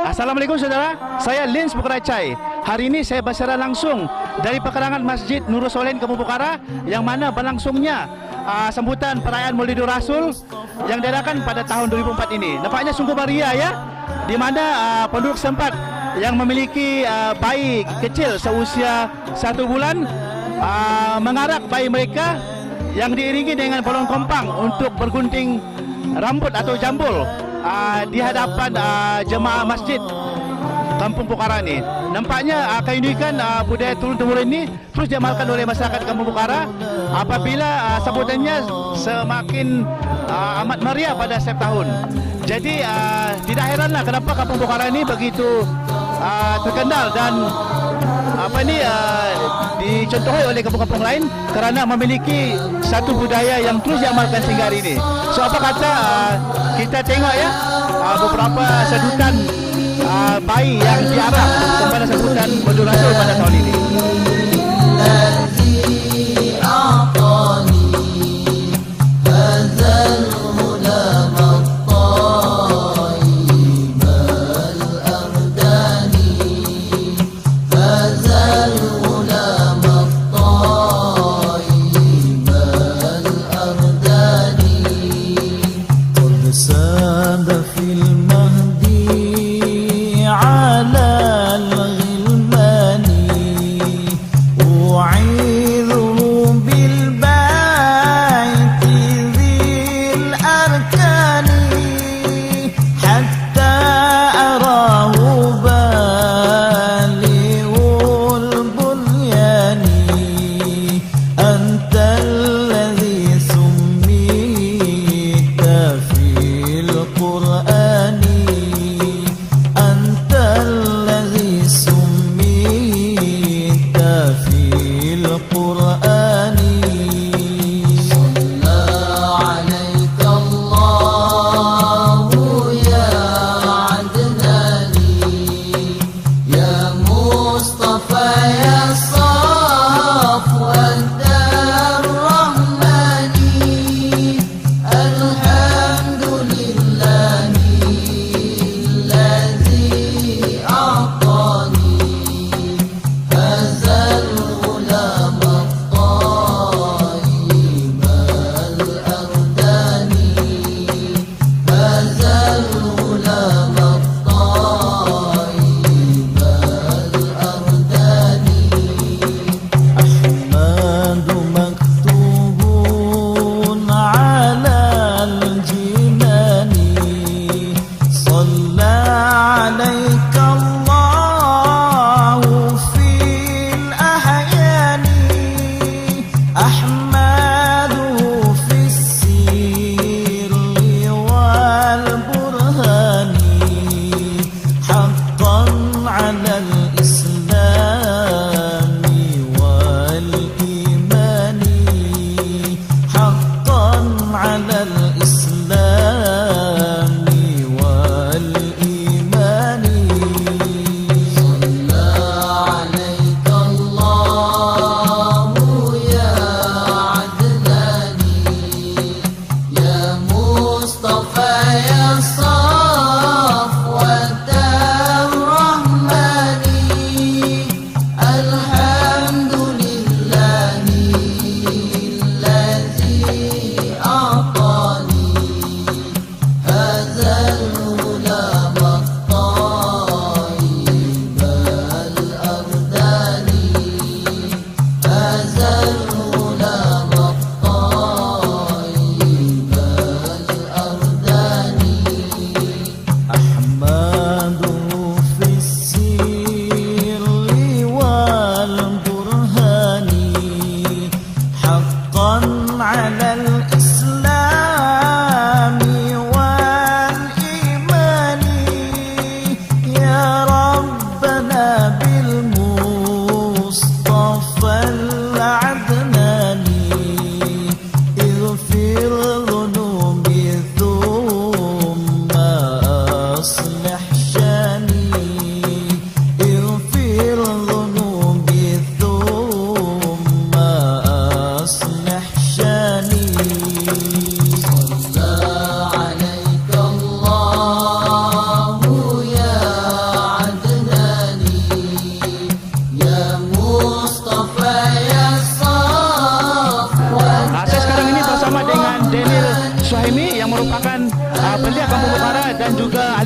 Assalamualaikum saudara, saya Lins Bukaracai. Hari ini saya bersiaran langsung dari pekarangan Masjid Nurul Solihin Kampung Pokhara, yang mana berlangsungnya sambutan perayaan Maulidur Rasul yang diadakan pada tahun 2004 ini. Nampaknya sungguh meriah ya, di mana penduduk setempat yang memiliki bayi kecil seusia 1 bulan mengarak bayi mereka yang diiringi dengan balon kompang untuk bergunting rambut atau jambul di hadapan jemaah masjid Kampung Pokhara ini. Nampaknya keunikan budaya turun-temurun ini terus diamalkan oleh masyarakat Kampung Pokhara apabila sambutannya semakin amat meriah pada setiap tahun. Jadi tidak heranlah kenapa Kampung Pokhara ini begitu terkenal dan dicontohi oleh kampung-kampung lain kerana memiliki satu budaya yang terus diamalkan sehingga hari ini. So apa kata kita tengok ya beberapa sedutan bayi yang diarak kepada sambutan Maulidur Rasul pada tahun ini.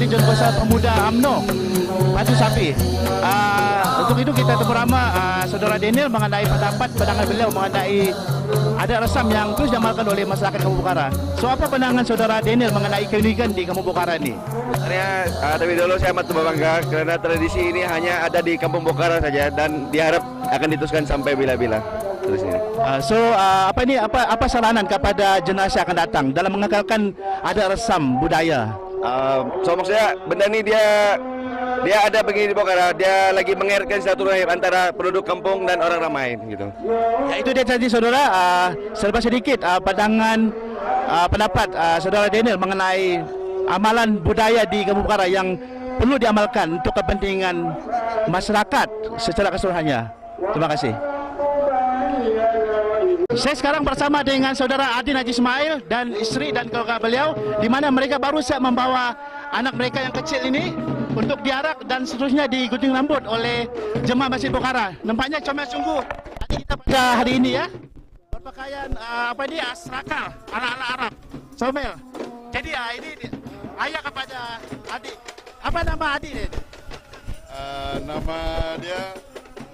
Wakil Jawatan Pemuda UMNO Batu Sapi. Untuk itu kita temu ramah Saudara Daniel mengenai pandangan beliau mengenai ada resam yang terus diamalkan oleh masyarakat Kampung Bukara. So apa pandangan Saudara Daniel mengenai keunikan di Kampung Bukara ini? Tapi dulu saya amat berbangga karena tradisi ini hanya ada di Kampung Bukara saja dan diharap akan diteruskan sampai bila-bila. Apa saranan kepada generasi akan datang dalam mengekalkan ada resam budaya? Maksudnya benda ini dia ada begini di Bukara, dia lagi mengeratkan silaturahim antara penduduk kampung dan orang ramai gitu. Ya, itu dia tadi saudara, serba sedikit pandangan pendapat saudara Daniel mengenai amalan budaya di Kampung Bukara yang perlu diamalkan untuk kepentingan masyarakat secara keseluruhannya. Terima kasih. Saya sekarang bersama dengan saudara Adin Haji Ismail dan istri dan keluarga beliau, di mana mereka baru saja membawa anak mereka yang kecil ini untuk diarak dan seterusnya digunting rambut oleh jemaah Masjid Bukara. Nampaknya comel sungguh adik kita pada hari ini ya, berpakaian asraka ala-ala Arab, comel. Jadi ini ayah kepada adik. Apa nama adik ini? Nama dia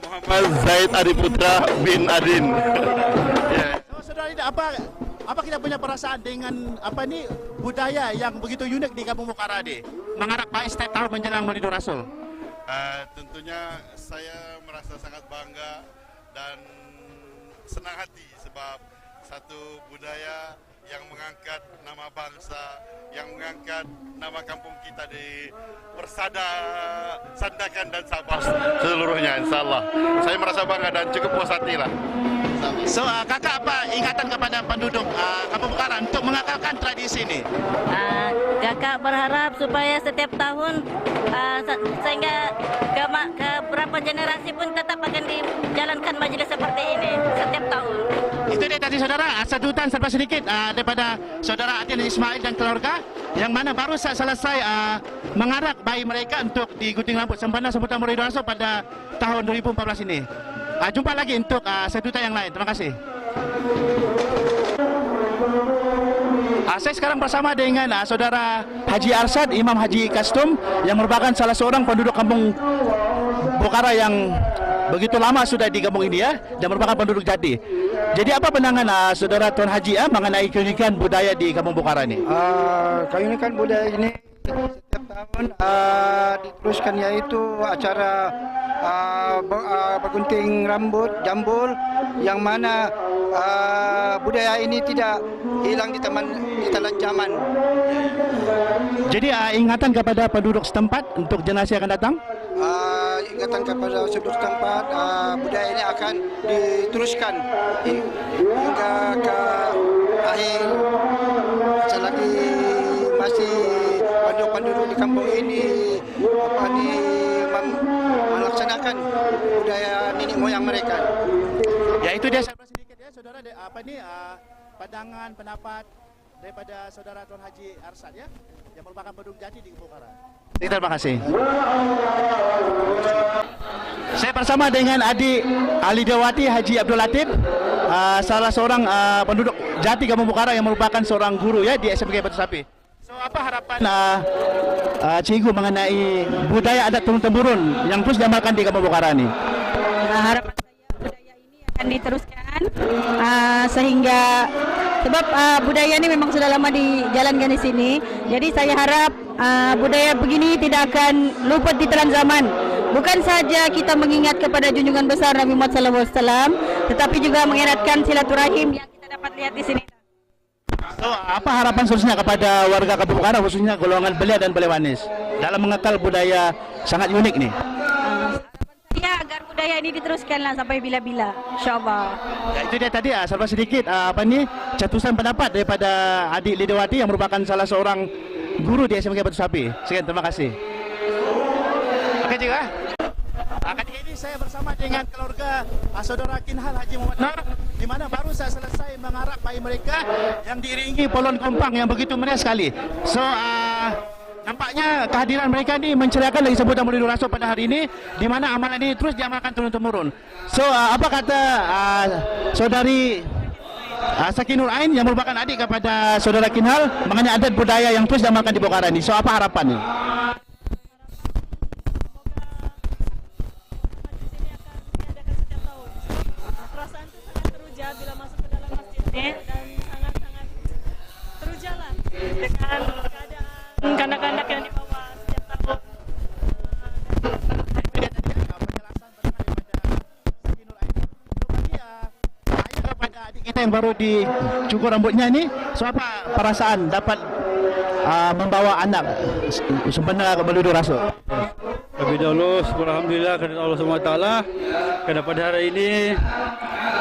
Muhammad Zaid Adiputra bin Adin. Saudara ini apa kita punya perasaan dengan budaya yang begitu unik di Kampung Bukara ini? Mengarah Pak setiap tahun menjelang Maulidur Rasul. Tentunya saya merasa sangat bangga dan senang hati sebab satu budaya yang mengangkat nama bangsa, yang mengangkat nama kampung kita di Persada, Sandakan dan Sabah seluruhnya, insyaAllah. Saya merasa bangga dan cukup puas hati lah. So, kakak apa ingatan kepada penduduk Kampung Bukara untuk mengakalkan tradisi ini? Kakak berharap supaya setiap tahun sehingga ke berapa generasi pun tetap akan dijalankan majelis seperti ini setiap tahun. Itu dia tadi saudara, sedutan serba sedikit daripada saudara Adin Ismail dan keluarga yang mana baru selesai mengarak bayi mereka untuk digunting rambut sempena sambutan Maulidur Rasul pada tahun 2014 ini. Jumpa lagi untuk sedutan yang lain. Terima kasih. Saya sekarang bersama dengan saudara Haji Arsad, Imam Haji Kastum yang merupakan salah seorang penduduk Kampung Bukara yang begitu lama sudah di kampung ini ya, dan merupakan penduduk jati. Jadi apa pandangan saudara Tuan Haji mengenai keunikan budaya di Kampung Bukara ini? Keunikan budaya ini setiap tahun diteruskan, yaitu acara bergunting rambut jambul, yang mana budaya ini tidak hilang di taman zaman. Jadi ingatan kepada penduduk setempat untuk generasi akan datang? Ingatan kepada penduduk setempat, budaya ini akan diteruskan hingga ke akhir selagi masih penduduk di kampung ini melaksanakan budaya nenek moyang mereka. Ya, itu dia sedikit ya saudara, pandangan pendapat daripada saudara Tuan Haji Arsad ya, yang merupakan penduduk jati di Kampung Bukara. Terima kasih. Saya bersama dengan adik Ali Dewati Haji Abdul Latif, salah seorang penduduk jati Kampung Bukara yang merupakan seorang guru ya di SMK Batu Sapi. So apa harapan cikgu mengenai budaya adat turun-temurun yang terus diamalkan di Kampung Bukara ini? Harapan saya budaya ini akan diteruskan sehingga sebab budaya ini memang sudah lama dijalankan di sini. Jadi saya harap budaya begini tidak akan luput di telan zaman. Bukan saja kita mengingat kepada junjungan besar Nabi Muhammad SAW, tetapi juga mengeratkan silaturahim yang kita dapat lihat di sini. So, apa harapan seterusnya kepada warga Kampung Bukara, khususnya golongan belia dan belewanis, dalam mengekal budaya sangat unik nih? Ya, agar budaya ini diteruskanlah sampai bila-bila, insyaallah. Ya, itu dia tadi serba sedikit catusan pendapat daripada adik Lidewati yang merupakan salah seorang guru di SMK Batu Sapi. Sekian, terima kasih. Oke juga. Ketika ini saya bersama dengan keluarga saudara Kinhal Haji Muhammad Nur, di mana baru saya selesai mengarak bayi mereka yang diiringi polon kompang yang begitu meriah sekali. So nampaknya kehadiran mereka ini menceriakan lagi sambutan Maulidur Rasul pada hari ini, di mana amalan ini terus diamalkan turun-temurun. So apa kata saudari Sakinur Ain yang merupakan adik kepada saudara Kinhal mengenai adat budaya yang terus diamalkan di Pokhara ini. So apa harapan nih? Perasaan itu sangat teruja bila masuk ke dalam masjid ini dan sangat-sangat teruja lah dengan keadaan kandak-kandak yang dibawa setiap tahun. Kepada adik kita yang baru dicukur rambutnya ini, so apa perasaan dapat membawa anak sempena ke Maulidul Rasul? Lebih dahulu, alhamdulillah kepada Allah SWT, karena pada hari ini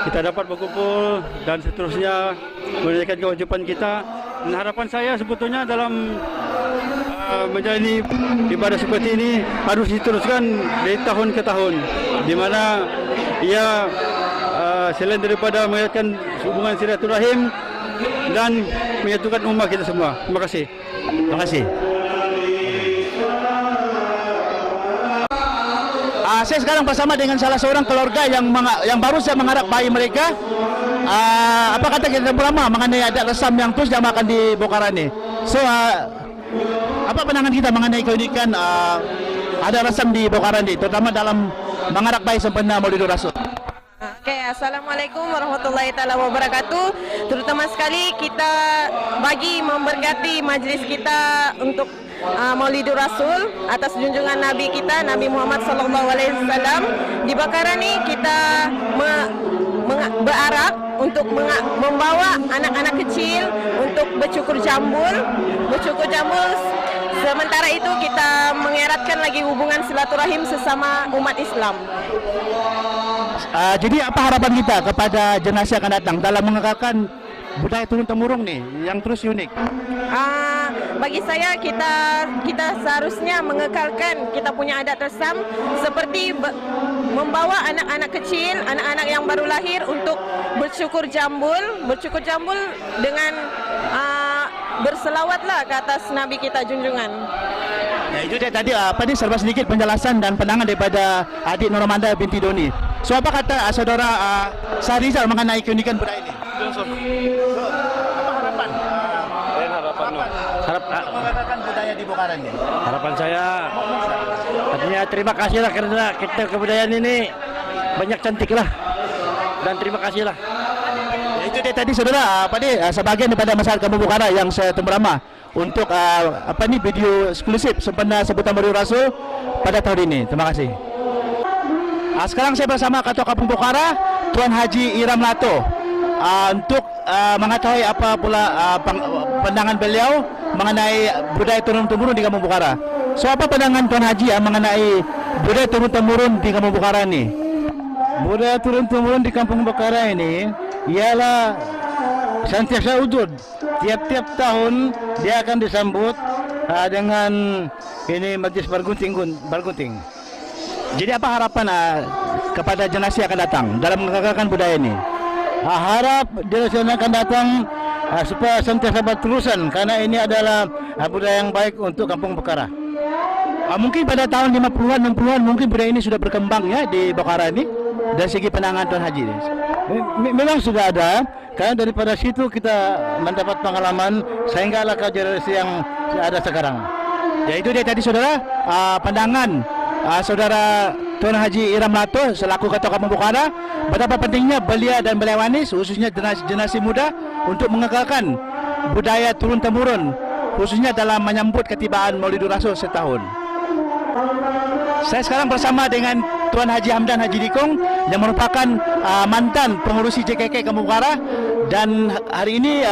kita dapat berkumpul dan seterusnya menunaikan kewajipan kita. Dan harapan saya sebetulnya dalam menjalani ibadah seperti ini harus diteruskan dari tahun ke tahun, di mana ia selain daripada mengingatkan hubungan silaturahim dan menyatukan umat kita semua. Terima kasih. Terima kasih. Saya sekarang bersama dengan salah seorang keluarga yang baru saja mengharap bayi mereka. Apa kata kita bersama mengenai adat resam yang terus diamalkan di Pokhara ini? So, apa pandangan kita mengenai keunikan adat resam di Pokhara ini, terutama dalam mengharap bayi sempena Maulidul Rasul? Oke, Assalamualaikum warahmatullahi taala wabarakatuh. Terutama sekali kita bagi memberkati majlis kita untuk Maulidul Rasul atas junjungan Nabi kita Nabi Muhammad SAW. Di Pokhara ni kita berharap untuk membawa anak-anak kecil untuk bercukur jambul. Sementara itu kita mengeratkan lagi hubungan silaturahim sesama umat Islam. Jadi apa harapan kita kepada generasi yang akan datang dalam mengekalkan budaya turun-temurun nih yang terus unik? Bagi saya kita seharusnya mengekalkan kita punya adat resam seperti membawa anak-anak kecil, anak-anak yang baru lahir untuk bercukur jambul dengan berselawatlah ke atas Nabi kita junjungan. Ya, itu dia tadi serba sedikit penjelasan dan pandangan daripada adik Nurmanda binti Doni. So apa kata saudara Sahrizal mengenai keunikan budaya ini? Mengatakan budaya di Pokhara ini. Harapan saya artinya terima kasih lah karena kita kebudayaan ini banyak cantik lah, dan terima kasih lah. Ya, itu dia tadi saudara sebagian daripada masyarakat Kampung Pokhara yang saya temberama untuk video eksklusif sempena sebutan Maulidul Rasul pada tahun ini. Terima kasih. Sekarang saya bersama Ketua Kampung Pokhara Tuan Haji Iram Lato untuk mengetahui apa pula pandangan beliau mengenai budaya turun-temurun di Kampung Pokhara. So apa pandangan Tuan Haji mengenai budaya turun-temurun di Kampung Pokhara ini? Budaya turun-temurun di Kampung Pokhara ini ialah senantiasa wujud. Tiap-tiap tahun dia akan disambut dengan ini majlis bargunting. Jadi apa harapan kepada generasi yang akan datang dalam mengekalkan budaya ini? Harap generasi yang akan datang supaya senantiasa berterusan karena ini adalah budaya yang baik untuk Kampung Pokhara. Mungkin pada tahun 50-an, 60-an mungkin budaya ini sudah berkembang ya di Pokhara ini dari segi penanganan Tuan Haji. Memang sudah ada, karena daripada situ kita mendapat pengalaman sehinggalah ke generasi yang ada sekarang. Ya itu dia tadi saudara pandangan saudara Tuan Haji Iram Lato selaku Ketua Kampung Pokhara betapa pentingnya belia dan beliawanis khususnya generasi muda untuk mengekalkan budaya turun-temurun khususnya dalam menyambut ketibaan Maulidul Rasul setahun. Saya sekarang bersama dengan Tuan Haji Hamdan Haji Dikong yang merupakan mantan pengurusi JKK Kampung Pokhara dan hari ini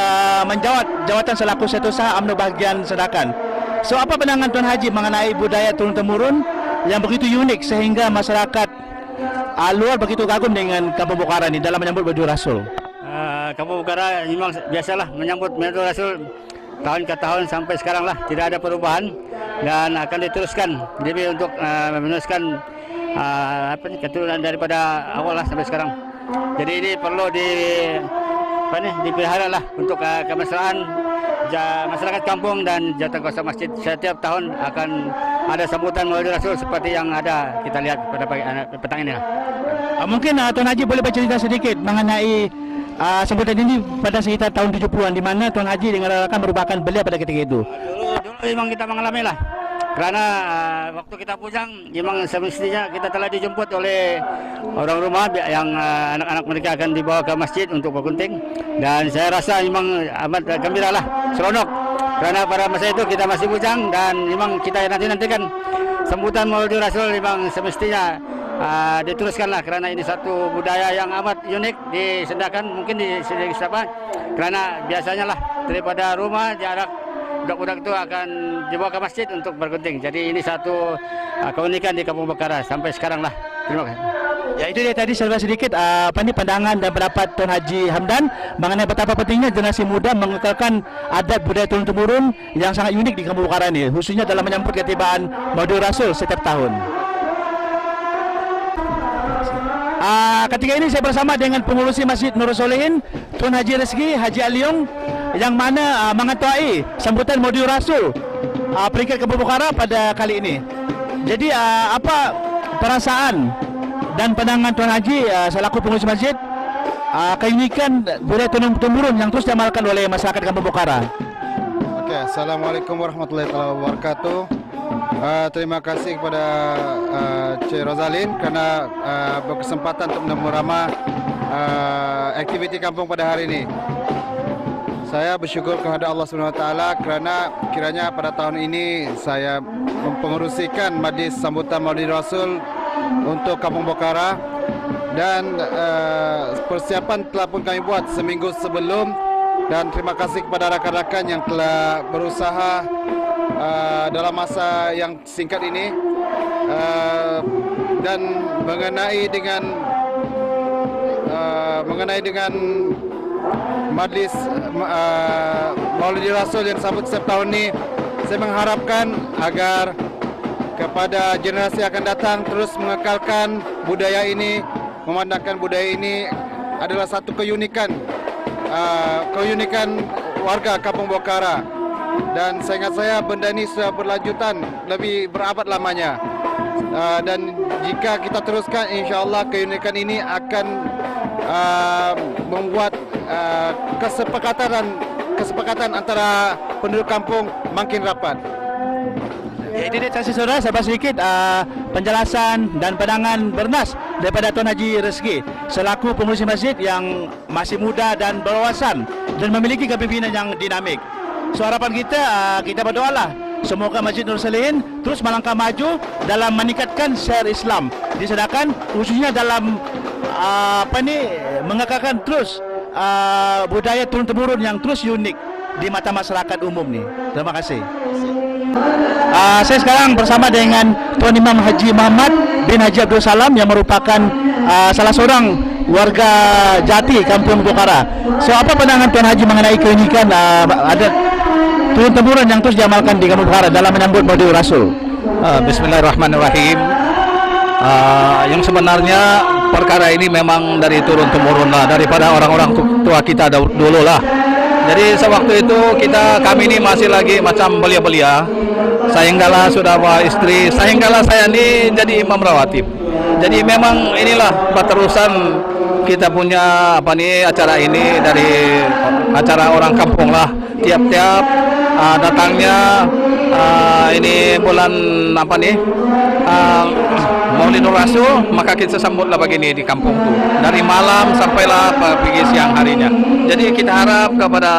menjawat jawatan selaku Setiausaha UMNO Bahagian Sedakan. So apa pandangan Tuan Haji mengenai budaya turun-temurun yang begitu unik sehingga masyarakat luar begitu kagum dengan Kampung Pokhara ini dalam menyambut Maulidul Rasul? Kampung Pokhara memang biasalah menyambut Maulidul Rasul tahun ke tahun sampai sekarang lah, tidak ada perubahan dan akan diteruskan. Jadi untuk meneruskan keturunan daripada awal lah sampai sekarang. Jadi ini perlu dipelihara lah untuk kemesraan masyarakat kampung dan jawatan kuasa masjid. Setiap tahun akan ada sambutan Maulidul Rasul seperti yang ada kita lihat pada petang ini lah. Mungkin Tuan Haji boleh bercerita sedikit mengenai sambutan ini pada sekitar tahun 70-an, di mana Tuan Haji dengan rakan merupakan belia pada ketika itu. Dulu memang kita mengalami lah. Karena waktu kita pujang, memang semestinya kita telah dijemput oleh orang rumah yang anak-anak mereka akan dibawa ke masjid untuk bergunting. Dan saya rasa memang amat gembira lah, seronok. Karena pada masa itu kita masih bujang dan memang kita nantikan sambutan Maulid Rasul memang semestinya diteruskanlah, karena ini satu budaya yang amat unik disedakan mungkin di siapa, karena biasanya lah daripada rumah jarak budak-budak itu akan dibawa ke masjid untuk bergunting. Jadi ini satu keunikan di Kampung Bokara sampai sekarang lah. Terima kasih. Ya, itu dia tadi sedikit pandangan dan pendapat Tuan Haji Hamdan mengenai betapa pentingnya generasi muda mengekalkan adat budaya turun-temurun yang sangat unik di Kampung Bokara ini, khususnya dalam menyambut ketibaan Maulid Rasul setiap tahun. Ketika ini saya bersama dengan pengurusi Masjid Nurul Solehin, Tuan Haji Rezeki Haji Aliong, yang mana mengetuai sambutan Maulid Rasul peringkat Kampung Bokara pada kali ini. Jadi apa perasaan dan pandangan Tuan Haji selaku pengurusi masjid keunikan budaya turun-temurun yang terus diamalkan oleh masyarakat Kampung Bokara? Oke, Assalamualaikum warahmatullahi wabarakatuh. Terima kasih kepada Cik Rozalin kerana berkesempatan untuk meramah aktiviti kampung pada hari ini. Saya bersyukur kepada Allah SWT kerana kiranya pada tahun ini saya mempengerusikan majlis sambutan Maulid Rasul untuk Kampung Bokara, dan persiapan telah pun kami buat seminggu sebelum, dan terima kasih kepada rakan-rakan yang telah berusaha dalam masa yang singkat ini, dan mengenai dengan majlis Maulid Rasul yang disambut setiap tahun ini, saya mengharapkan agar kepada generasi akan datang terus mengekalkan budaya ini, memandangkan budaya ini adalah satu keunikan warga Kampung Bokara. Dan seingat saya benda ini sudah berlanjutan lebih berabad lamanya, dan jika kita teruskan, insya-Allah keunikan ini akan membuat kesepakatan antara penduduk kampung makin rapat. Ya, ini dia saudara, sahabat sedikit penjelasan dan pandangan bernas daripada Tuan Haji Rezeki selaku pengurusi masjid yang masih muda dan berwawasan dan memiliki kepimpinan yang dinamik. So harapan kita berdoalah semoga Masjid Nurul Solehin terus melangkah maju dalam meningkatkan syiar Islam, disedakan khususnya dalam mengekalkan terus budaya turun-temurun yang terus unik di mata masyarakat umum nih. Terima kasih. Saya sekarang bersama dengan Tuan Imam Haji Muhammad bin Haji Abdul Salam yang merupakan salah seorang warga Jati Kampung Bokara. So apa pandangan Tuan Haji mengenai keunikan adat turun-temurun yang terus diamalkan di Kampung Bokara dalam menyambut Maulid Rasul? Bismillahirrahmanirrahim. Yang sebenarnya perkara ini memang dari turun-temurun lah, daripada orang-orang tua kita dulu lah. Jadi sewaktu itu kami ini masih lagi macam belia-belia, sehinggalah sudah bawa istri, sehinggalah saya ini jadi imam rawatib. Jadi memang inilah berterusan kita punya acara ini dari acara orang kampung lah. Tiap-tiap datangnya ini bulan Maulid Rasul, maka kita sambutlah begini di kampung tu dari malam sampailah pergi siang harinya. Jadi kita harap kepada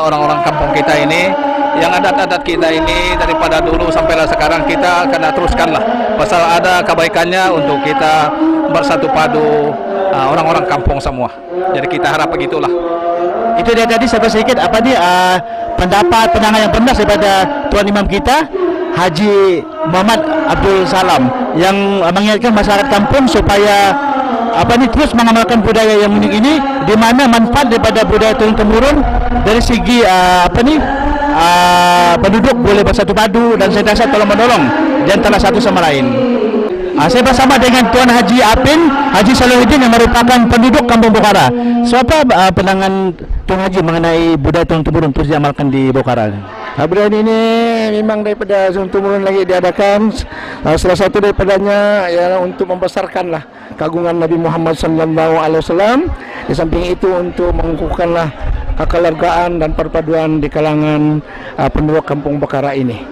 orang-orang kampung kita ini, yang adat-adat kita ini daripada dulu sampailah sekarang, kita akan teruskanlah pasal ada kebaikannya untuk kita bersatu padu orang-orang kampung semua. Jadi kita harap begitulah. Itu dia tadi sedikit pendapat pandangan yang benar daripada Tuan Imam kita Haji Muhammad Abdul Salam yang mengingatkan masyarakat kampung supaya terus mengamalkan budaya yang unik ini, di mana manfaat daripada budaya turun-temurun dari segi penduduk boleh bersatu padu dan sentiasa tolong menolong di antara satu sama lain. Saya bersama dengan Tuan Haji Apin Haji Salahuddin yang merupakan penduduk Kampung Bokara. So apa pandangan Tuan Haji mengenai budaya turun-temurun terus diamalkan di Bokara? Budaya ini memang daripada turun lagi diadakan. Salah satu daripadanya ialah untuk membesarkanlah keagungan Nabi Muhammad SAW. Di samping itu untuk mengukuhkanlah kekeluargaan dan perpaduan di kalangan penduduk Kampung Bakara ini.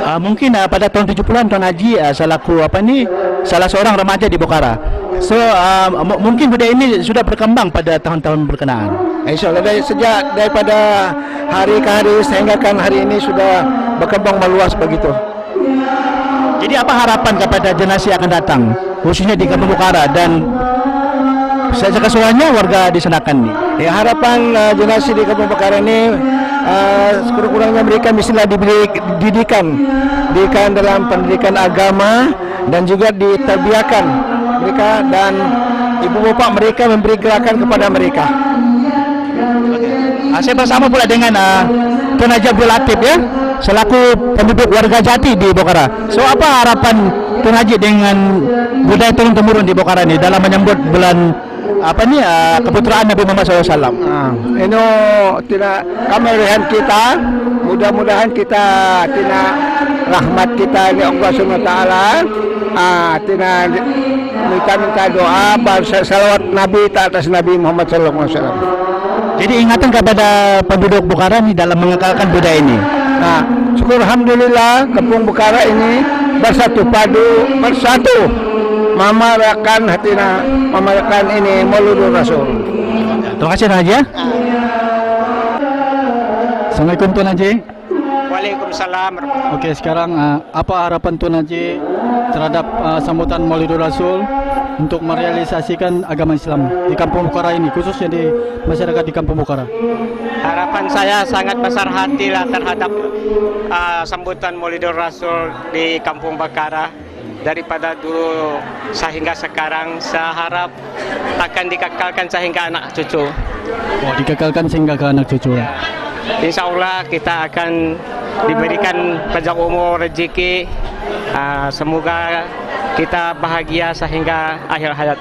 Mungkin pada tahun 70-an Tuan Haji selaku salah seorang remaja di Bokara. So mungkin budaya ini sudah berkembang pada tahun-tahun berkenaan. InsyaAllah sejak daripada hari ke hari sehingga kan hari ini sudah berkembang meluas begitu. Jadi apa harapan kepada generasi yang akan datang, khususnya di Kampung Bokara dan sekeseluruhannya warga di Senakan ini? Ya, harapan generasi di Kampung Bakara ini sekurang-kurangnya mereka mestilah diberi didikan dalam pendidikan agama dan juga diterbiakan mereka dan ibu bapak mereka memberi gerakan kepada mereka. Saya bersama pula dengan Tuan Haji Abdul Latif ya, selaku penduduk warga Jati di Bokara. So apa harapan Tuan Haji dengan budaya turun-temurun di Bokara ini dalam menyambut bulan keputraan Nabi Muhammad SAW? Ini tidak kami lihat kita, mudah-mudahan kita tidak rahmat kita di Allah SWT. Tidak minta doa salawat Nabi atas Nabi Muhammad SAW. Jadi ingatan kepada penduduk Bokara ini dalam mengekalkan budaya ini. Syukur alhamdulillah Kampung Bokara ini bersatu memarakan ini Maulidur Rasul. Terima kasih Tuan Haji ya. Assalamualaikum Tuan Haji. Waalaikumsalam. Oke, sekarang apa harapan Tuan Haji terhadap sambutan Maulidur Rasul untuk merealisasikan agama Islam di Kampung Bokara ini, khususnya di masyarakat di Kampung Bokara? Harapan saya sangat besar hati lah terhadap sambutan Maulidur Rasul di Kampung Bokara. Daripada dulu sehingga sekarang, saya harap akan dikekalkan sehingga anak cucu. Oh, dikekalkan sehingga ke anak cucu ya. Insya Allah kita akan diberikan panjang umur, rezeki. Semoga kita bahagia sehingga akhir hayat.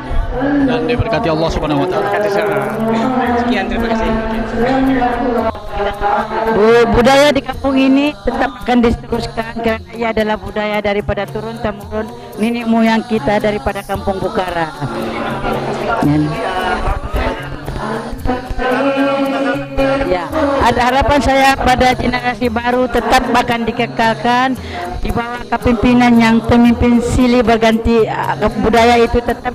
Dan diberkati Allah Subhanahu Wa Taala. Sekian, terima kasih. Budaya di kampung ini tetap akan diteruskan karena ia adalah budaya daripada turun-temurun nenek moyang kita daripada Kampung Bokara. Ya, ada harapan saya pada generasi baru tetap akan dikekalkan di bawah kepemimpinan yang pemimpin silih berganti. Budaya itu tetap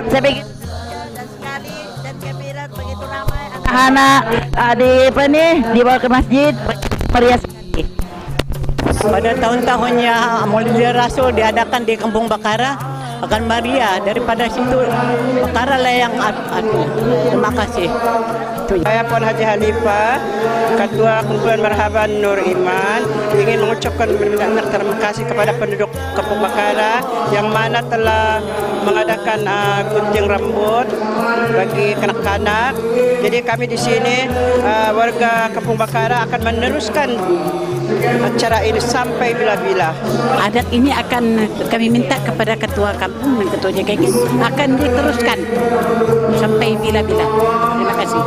saya begitu sekali dan gembira begitu ramai anak-anak di bawah ke masjid meriah sekali. Pada tahun-tahunnya Maulidur Rasul diadakan di Kampung Bokara akan meriah, daripada situ Bokara lah yang terima kasih. Saya Puan Haji Hanifah, Ketua Kumpulan Marhaban Nur Iman, ingin mengucapkan benar-benar terima kasih kepada penduduk Kampung Bokara yang mana telah mengadakan gunting rambut bagi kanak-kanak. Jadi kami di sini warga Kampung Bokara akan meneruskan acara ini sampai bila-bila. Adat ini akan kami minta kepada ketua kampung dan ketua JKK akan diteruskan sampai bila-bila. Terima kasih.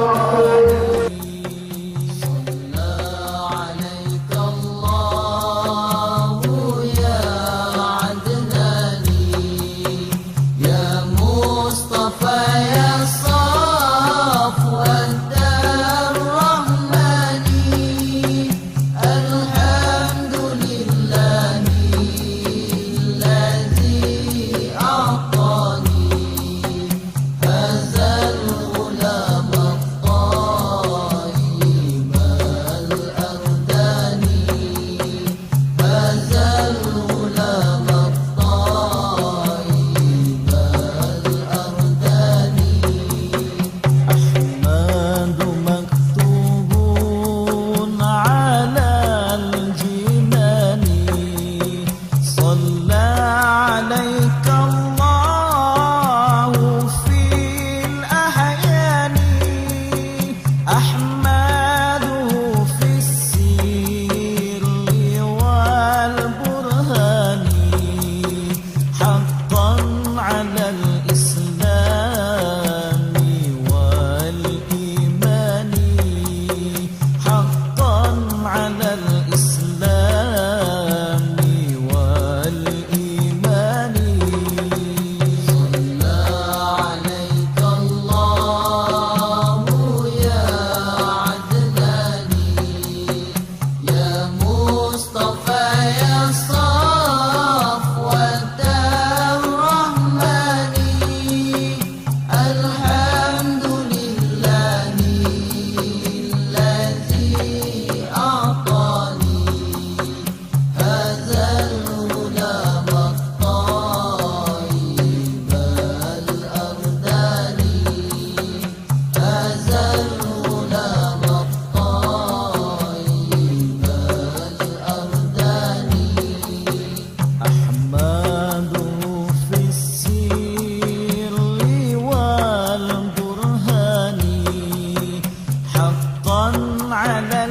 على